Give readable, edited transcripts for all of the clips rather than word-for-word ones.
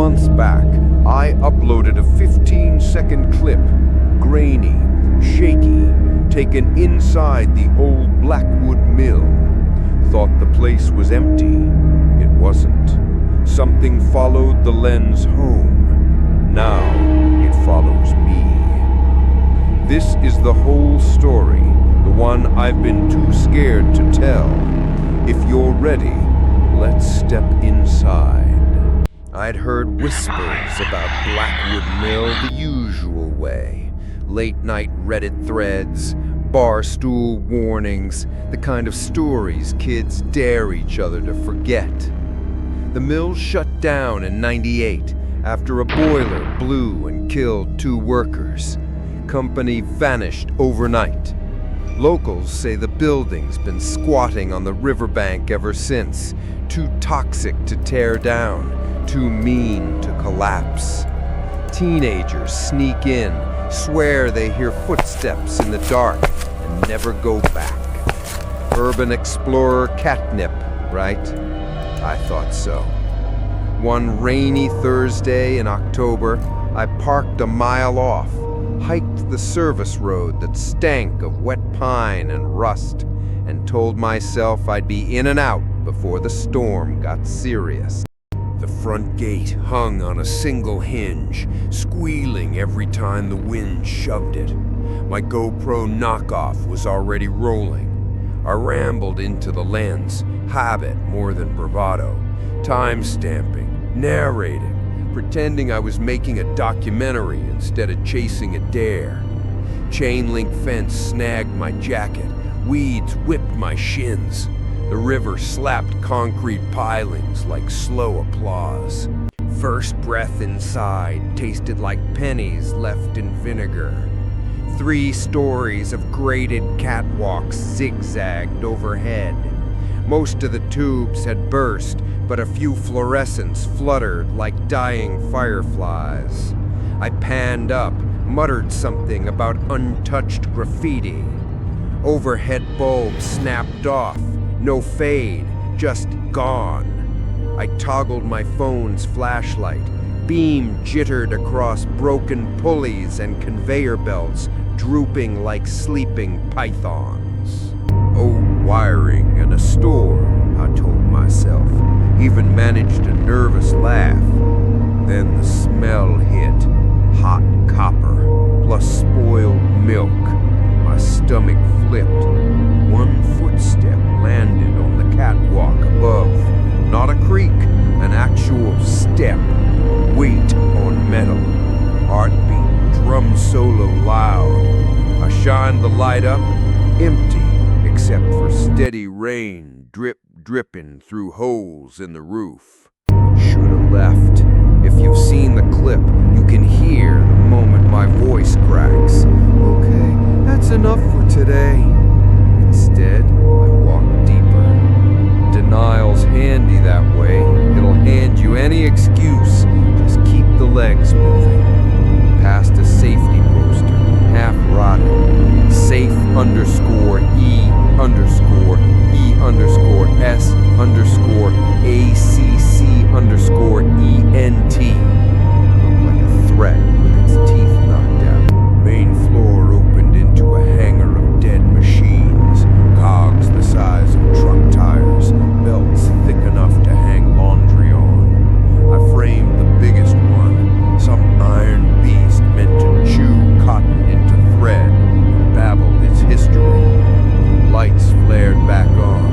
months back, I uploaded a 15-second clip, grainy, shaky, taken inside the old Blackwood Mill. Thought the place was empty. It wasn't. Something followed the lens home. Now it follows me. This is the whole story, the one I've been too scared to tell. If you're ready, let's step inside. I'd heard whispers about Blackwood Mill the usual way. Late-night Reddit threads, barstool warnings, the kind of stories kids dare each other to forget. The mill shut down in '98 after a boiler blew and killed 2 workers. Company vanished overnight. Locals say the building's been squatting on the riverbank ever since, too toxic to tear down, too mean to collapse. Teenagers sneak in, swear they hear footsteps in the dark, and never go back. Urban explorer catnip, right? I thought so. One rainy Thursday in October, I parked a mile off, hiked the service road that stank of wet pine and rust, and told myself I'd be in and out before the storm got serious. The front gate hung on a single hinge, squealing every time the wind shoved it. My GoPro knockoff was already rolling. I rambled into the lens, habit more than bravado, time-stamping, narrating, pretending I was making a documentary instead of chasing a dare. Chain-link fence snagged my jacket, weeds whipped my shins. The river slapped concrete pilings like slow applause. First breath inside tasted like pennies left in vinegar. 3 stories of graded catwalks zigzagged overhead. Most of the tubes had burst, but a few fluorescents fluttered like dying fireflies. I panned up, muttered something about untouched graffiti. Overhead bulbs snapped off, no fade, just gone. I toggled my phone's flashlight. Beam jittered across broken pulleys and conveyor belts, drooping like sleeping pythons. Old wiring and a storm, I told myself. Even managed a nervous laugh. Then the smell hit. Hot copper, plus spoiled milk. My stomach flipped. One footstep landed on the catwalk above. Not a creak, an actual step. Weight on metal. Heartbeat, drum solo loud. I shined the light up, empty, except for steady rain dripping through holes in the roof. Should've left. If you've seen the clip, you can hear the moment my voice cracks. Okay, that's enough for today. Instead, I walked deeper. Denial's handy that way. It'll hand you any excuse. Just keep the legs moving. Past a safety poster, half rotted. Safe _E_E_S_ACC. Looked like a threat with its teeth knocked out. Main floor opened into a hangar of dead machines. Cogs the size of truck tires. Belts thick enough to hang laundry on. I framed the biggest one. Some iron beast meant to chew cotton into thread and babbled its history. Lights flared back on.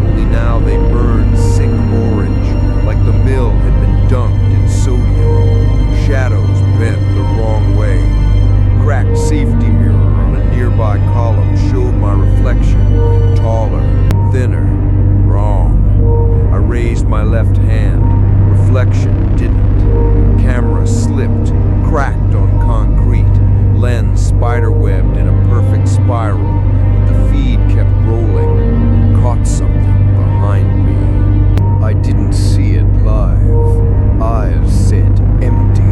Only now they burned sick orange, like the mill had been dunked in sodium. Shadows bent the wrong way. Cracked safety mirror on a nearby column showed my reflection. Taller, thinner, wrong. I raised my left hand. Reflection didn't. Camera slipped, cracked on concrete. Lens spiderwebbed in a perfect spiral, but the feed kept rolling and caught something behind me. I didn't see it live. Eyes said empty.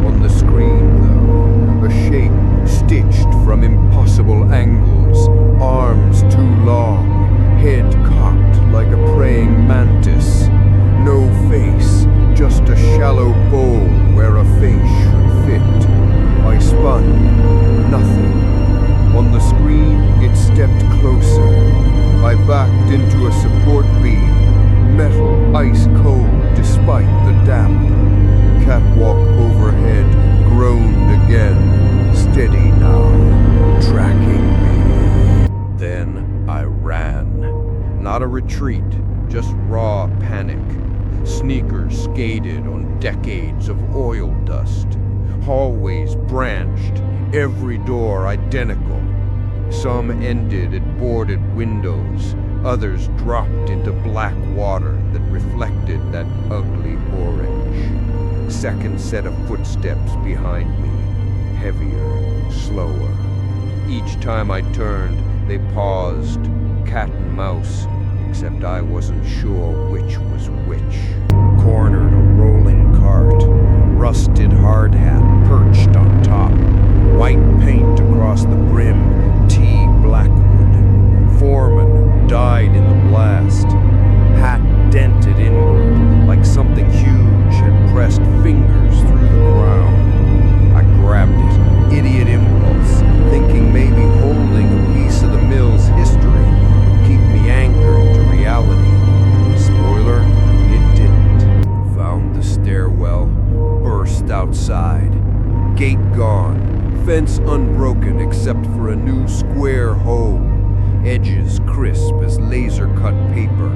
On the screen, though, a shape stitched from impossible angles, arms too long, head cocked like a praying mantis. No face, just a shallow bowl where a face should fit. I spun. Nothing. On the screen, it stepped closer. I backed into a support beam. Metal ice cold despite the damp. Catwalk overhead groaned again. Steady now, tracking me. Then I ran. Not a retreat, just raw panic. Sneakers skated on decades of oil dust. Hallways branched, every door identical. Some ended at boarded windows, others dropped into black water that reflected that ugly orange. Second set of footsteps behind me, heavier, slower. Each time I turned, they paused, cat and mouse, except I wasn't sure which was which. Cornered a rolling cart, rusted hard hat perched on top, white paint across the brim, T. Blackwood. Foreman died in the blast, hat dented inward like something huge had pressed fingers through the ground. I grabbed it, idiot impulse, thinking maybe holding a piece of the mill's history would keep me anchored to reality. Spoiler, it didn't. Found the stairwell, burst outside. Gate gone, fence unbroken except for a new square hole, edges crisp as laser-cut paper.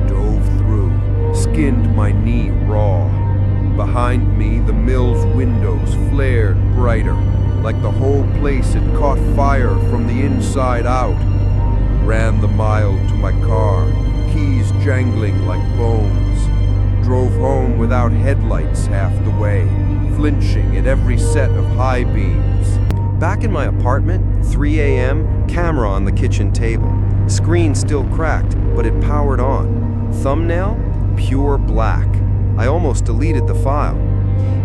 Dove through, skinned my knee raw. Behind me, the mill's windows flared brighter, like the whole place had caught fire from the inside out. Ran the mile to my car, keys jangling like bones. Drove home without headlights half the way, flinching at every set of high beams. Back in my apartment, 3 a.m., camera on the kitchen table. Screen still cracked, but it powered on. Thumbnail, pure black. I almost deleted the file.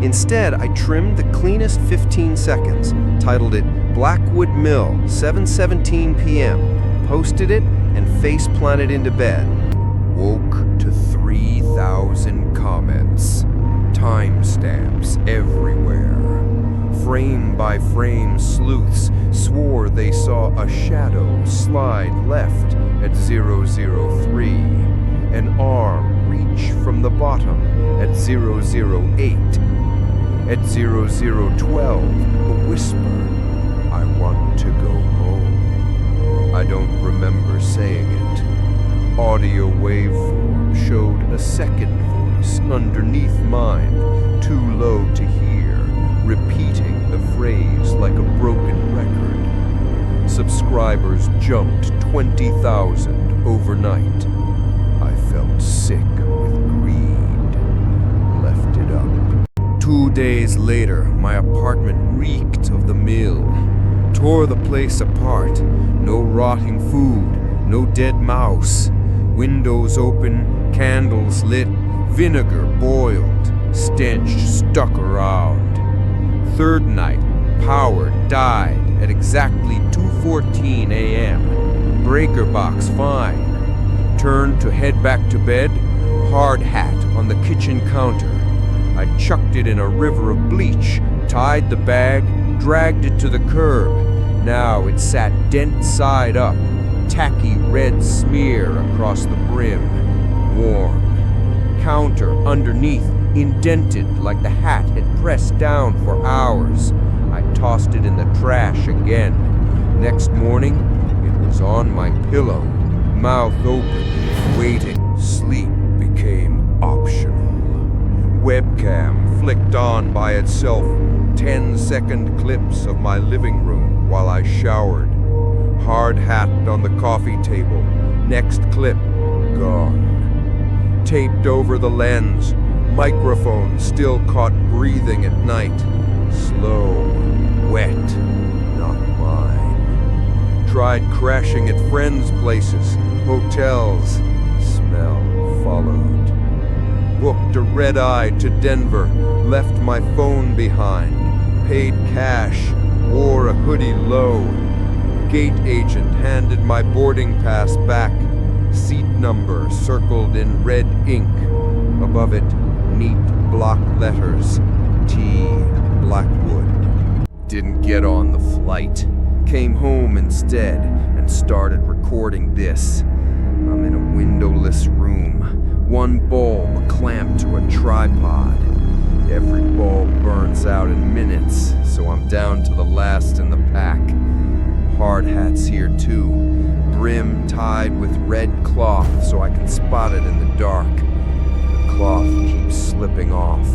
Instead, I trimmed the cleanest 15 seconds, titled it Blackwood Mill, 7:17 p.m., posted it, and face-planted into bed. Woke to 3,000 comments. Timestamps everywhere. Frame by frame sleuths swore they saw a shadow slide left at 003, an arm reach from the bottom at 008, at 0012, a whisper, "I want to go home." I don't remember saying it. Audio waveform showed a second voice underneath mine, too low to hear, repeating the phrase like a broken record. Subscribers jumped 20,000 overnight. I felt sick with greed. Left it up. 2 days later, my apartment reeked of the mill. Tore the place apart. No rotting food, no dead mouse. Windows open, candles lit, vinegar boiled, stench stuck around. Third night, power died at exactly 2:14 a.m. Breaker box fine. Turned to head back to bed, hard hat on the kitchen counter. I chucked it in a river of bleach, tied the bag, dragged it to the curb. Now it sat dent side up, tacky red smear across the brim, warm. Counter underneath, indented like the hat had pressed down for hours. I tossed it in the trash again. Next morning, it was on my pillow, mouth open, waiting. Sleep became optional. Webcam flicked on by itself, 10-second clips of my living room while I showered. Hard hat on the coffee table. Next clip, gone. Taped over the lens, microphone still caught breathing at night. Slow, wet, not mine. Tried crashing at friends' places, hotels. Smell followed. Booked a red-eye to Denver, left my phone behind. Paid cash, wore a hoodie low. Gate agent handed my boarding pass back. Seat number circled in red ink. Above it, neat block letters, T. Blackwood. Didn't get on the flight. Came home instead and started recording this. I'm in a windowless room, one bulb clamped to a tripod. Every bulb burns out in minutes, so I'm down to the last in the pack. Hard hat's here too, brim tied with red cloth so I can spot it in the dark. The cloth keeps slipping off.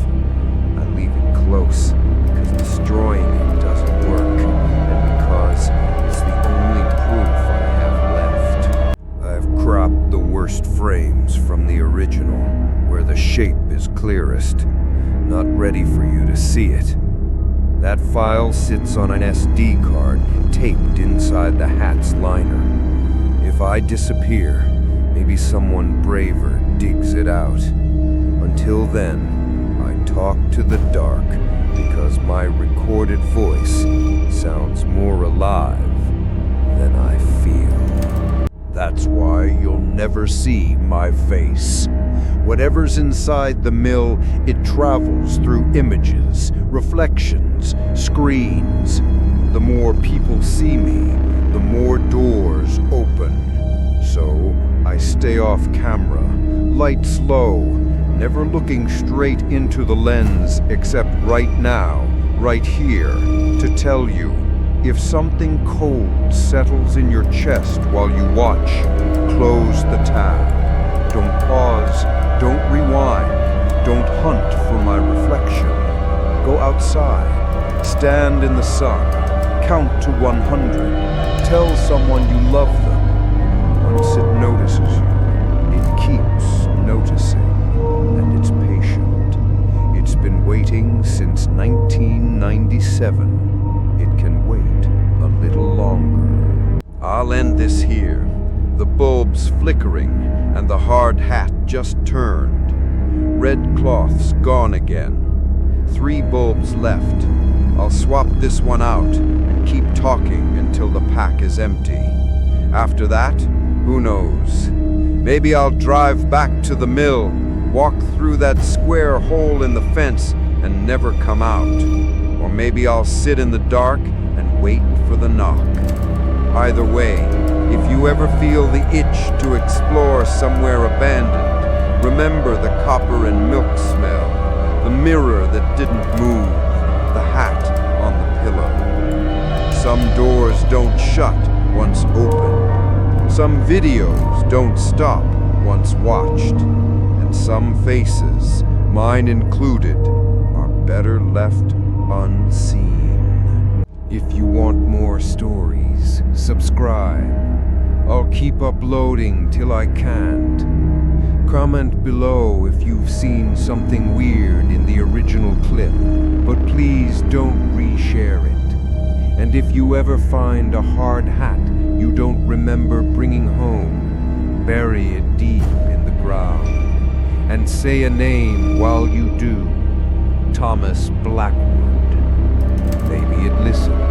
I leave it close because destroying it doesn't work, and because it's the only proof I have left. I've cropped the worst frames from the original, where the shape is clearest. Not ready for you to see it. That file sits on an SD card taped inside the hat's liner. If I disappear, maybe someone braver digs it out. Until then, I talk to the dark because my recorded voice sounds more alive than I feel. That's why you'll never see my face. Whatever's inside the mill, it travels through images, reflections, screens. The more people see me, the more doors open. So I stay off camera, lights low, never looking straight into the lens except right now, right here, to tell you, if something cold settles in your chest while you watch, close the tab. Don't pause, don't rewind, don't hunt for my reflection. Go outside, stand in the sun, count to 100, tell someone you love them. Once it notices you, it keeps noticing, and it's patient. It's been waiting since 1997. It can wait a little longer. I'll end this here. The bulb's flickering, and the hard hat just turned. Red cloth's gone again. 3 bulbs left. I'll swap this one out and keep talking until the pack is empty. After that, who knows? Maybe I'll drive back to the mill, walk through that square hole in the fence, and never come out. Or maybe I'll sit in the dark and wait for the knock. Either way, if you ever feel the itch to explore somewhere abandoned, remember the copper and milk smell, the mirror that didn't move, the hat on the pillow. Some doors don't shut once opened. Some videos don't stop once watched. And some faces, mine included, are better left unseen. If you want more stories, subscribe. I'll keep uploading till I can't. Comment below if you've seen something weird in the original clip, but please don't reshare it. And if you ever find a hard hat you don't remember bringing home, bury it deep in the ground. And say a name while you do. Thomas Blackwood. Maybe it listens.